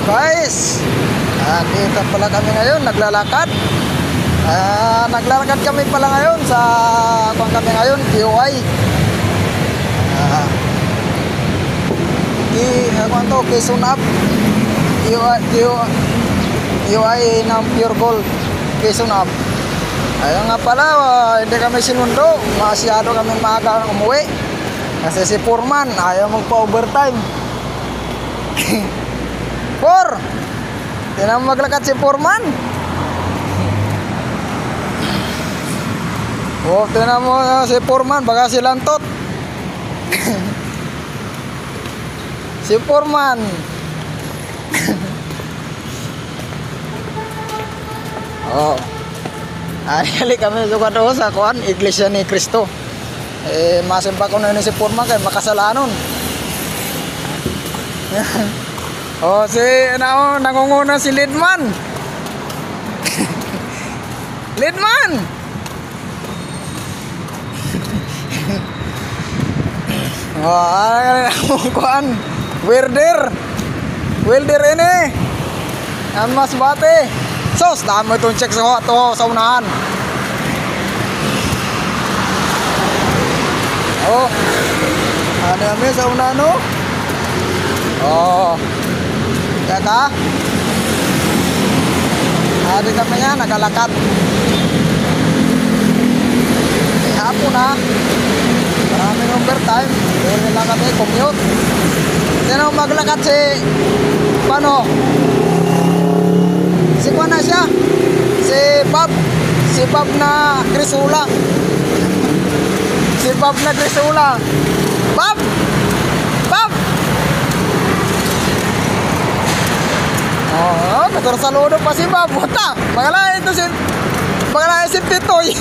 Guys, dito pala kami ngayon, naglalakad. Naglalakad kami pala ngayon sa kung kami ngayon, QI. Quezon Up. QI ng Pure Gold, Quezon Up. Ayun nga pala, hindi kami sinundo. Masyado kami maaga umuwi. Kasi si Foreman ayaw magpa-overtime. Tinan mo maglakad si Foreman. Tinan mo si Foreman, baka si Lantot. Si Foreman. Hali kami suka doon sa kuan, Iglesia ni Cristo. Masimpa ko na si Foreman kay makasalanon. Nangunguna si Lidman. Lidman. Kuan, Welder ini. Ang mas bate. Sos, dami itong check sa unahan. Ano kami sa unahan, no? Teka. Hari kami yan, nagalakad. Hapon na. Maraming overtime. Dahil lang kami commute. Hindi na maglakad si paano? Si Juan na siya. Si Bob na Crisula. Si Bob na Crisula. Bob! Saludo pa si Bob. Buta. Bagala si Pitoy.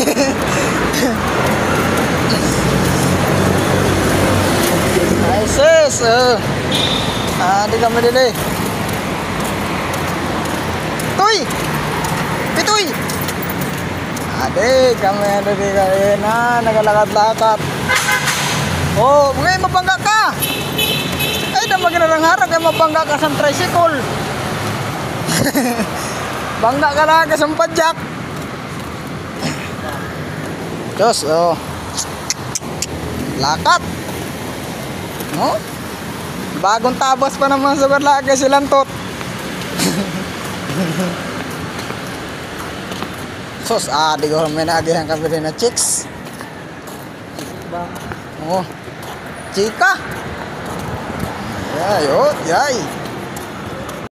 Ay sis. Di kami dili. Pitoy. Kami dili kayo na nagalakad-lakad. Ngayon mapangga ka. Ay, na maginarang-harap kayo mapangga ka sa tricycle. Bangga ka lang ka sa padyak. Diyos, lakat. Bagong tabas pa naman sa barlaga si Lantot. Sos, di ko may naagihan kami rin na chicks. Chika. Yay.